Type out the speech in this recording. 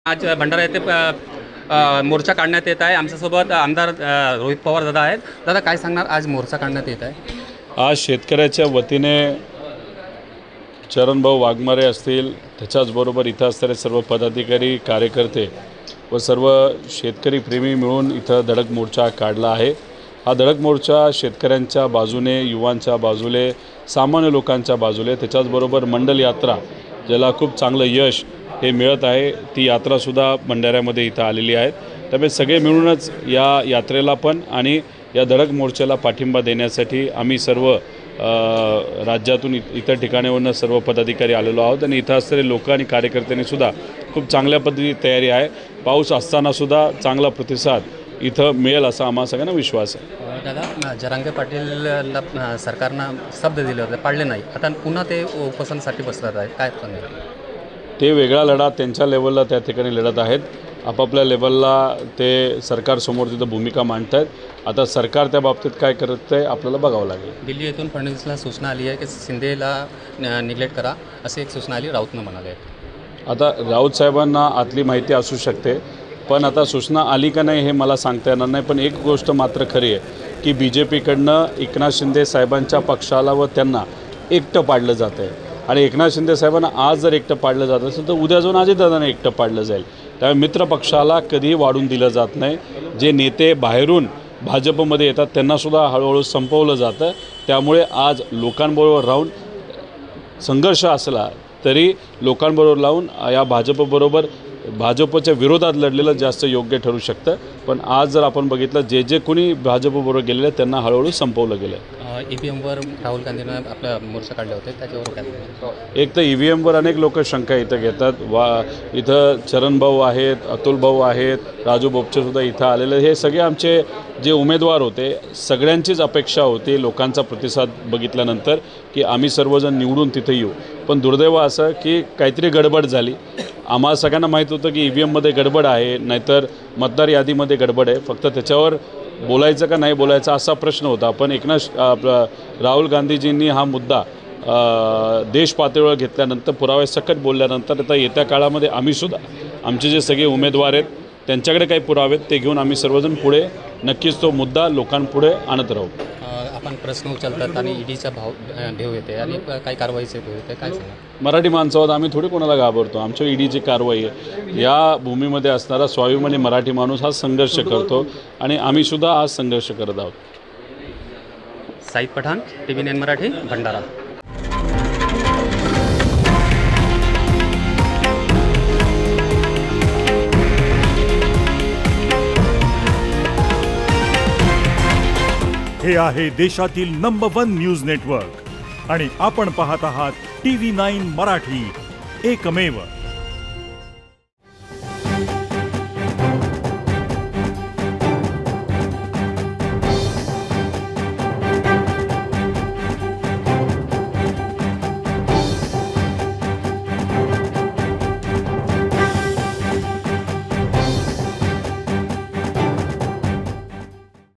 आज भंडारा येथे मोर्चा काढण्यात येत आहे। आमच्यासोबत आमदार रोहित पवार दादा आहेत। दादा काय सांगणार, आज मोर्चा काढण्यात येत आहे? आज शेतकऱ्याच्या वतीने चरणभाऊ वाघमारे असतील, त्याच्याचबरोबर इथं असणारे सर्व पदाधिकारी, कार्यकर्ते व सर्व शेतकरी प्रेमी मिळून इथं धडक मोर्चा काढला आहे। हा धडक मोर्चा शेतकऱ्यांच्या बाजूने, युवांच्या बाजूने, सामान्य लोकांच्या बाजूने, त्याच्याचबरोबर मंडल यात्रा ज्याला खूप चांगलं यश हे मिळत आहे, ती यात्रासुद्धा भंडाऱ्यामध्ये इथं आलेली आहे। त्यामुळे सगळे मिळूनच या यात्रेला पण आणि या धडक मोर्चाला पाठिंबा देण्यासाठी आम्ही सर्व राज्यातून इतर ठिकाणावरून सर्व पदाधिकारी आलेलो आहोत आणि इथं असलेले लोक आणि कार्यकर्त्यांनीसुद्धा खूप चांगल्या पद्धतीने तयारी आहे। पाऊस असतानासुद्धा चांगला प्रतिसाद इथं मिळेल असा आम्हा सगळ्यांना विश्वास आहे। दादा, जरांगे पाटील सरकारनं शब्द दिले होते, पाळले नाही, आता पुन्हा ते उपोषणासाठी बसतात आहेत, काय सांगणार? ते वेगळा लढा त्यांच्या लेवलला त्या ठिकाणी लढत आहेत, आपापल्या लेवलला ते सरकारसमोर तिथं भूमिका मांडत आहेत। आता सरकार त्या बाबतीत काय करत आहे आपल्याला बघावं लागेल। दिल्ली येथून फडणवीसला सूचना आली आहे की शिंदेला निग्लेक्ट करा, अशी एक सूचना आली, राऊतनं म्हणाले। आता राऊत साहेबांना आतली माहिती असू शकते, पण आता सूचना आली का नाही हे मला सांगता येणार नाही। पण एक गोष्ट मात्र खरी आहे की BJPकडनं एकनाथ शिंदे साहेबांच्या पक्षाला व त्यांना एकटं पाडलं जातं आहे आणि एकनाथ शिंदे साहेबांना आज जर एकटं पाडलं जात असेल तर उद्या जाऊन अजितदादांना एकटं पाडलं जाईल। त्यामुळे मित्र पक्षाला कधीही वाढून दिलं जात नाही। जे नेते बाहेरून भाजपमध्ये येतात त्यांनासुद्धा हळूहळू संपवलं जातं। त्यामुळे आज लोकांबरोबर राहून संघर्ष असला तरी लोकांबरोबर लावून या भाजपच्या विरोधात लढलेलं जास्त योग्य ठरू शकतं। पण आज जर आपण बघितलं जे कोणी भाजपबरोबर गेलेले त्यांना हळूहळू संपवलं गेलं। EVMवर राहुल गांधीनं आपला मोर्चा काढले होते, त्याच्यावर काय? एक तर EVMवर अनेक लोक शंका इथं घेतात। इथं चरणभाऊ आहेत, अतुल भाऊ आहेत, राजू बोपचेसुद्धा इथं आलेले। हे सगळे आमचे जे उमेदवार होते सगळ्यांचीच अपेक्षा होती लोकांचा प्रतिसाद बघितल्यानंतर की आम्ही सर्वजण निवडून तिथे येऊ। पण दुर्दैव असं की काहीतरी गडबड झाली। आम्हाला सगळ्यांना माहीत होतं की EVMमध्ये गडबड आहे, नाहीतर मतदार यादीमध्ये गडबड आहे, फक्त त्याच्यावर बोलायचं का नाही बोलायचं असा प्रश्न होता। पण राहुल गांधीजींनी हा मुद्दा देश पातळीवर घेतल्यानंतर, पुराव्यासकट बोलल्यानंतर आता येत्या काळामध्ये आम्हीसुद्धा आमचे जे सगळे उमेदवार आहेत त्यांच्याकडे काही पुरावे ते घेऊन आम्ही सर्वजण पुढे नक्कीच तो मुद्दा लोकांपुढे आणत राहू। आपण प्रश्न उचलतात आणि ईडीचा भेव येते आणि काही कारवाईचे भेव येते, काय सांगा? मराठी माणसावर आम्ही थोडी कोणाला घाबरतो। आमच्या ईडीची कारवाई आहे। या भूमीमध्ये असणारा स्वाभिमानी मराठी माणूस हा संघर्ष करतो आणि आम्हीसुद्धा आज संघर्ष करत आहोत। साईद पठाण, TV9 मराठी, भंडारा। हे आहे देशातील नंबर 1 न्यूज नेटवर्क आणि आपण पाहत आहात TV9 मराठी, एकमेव।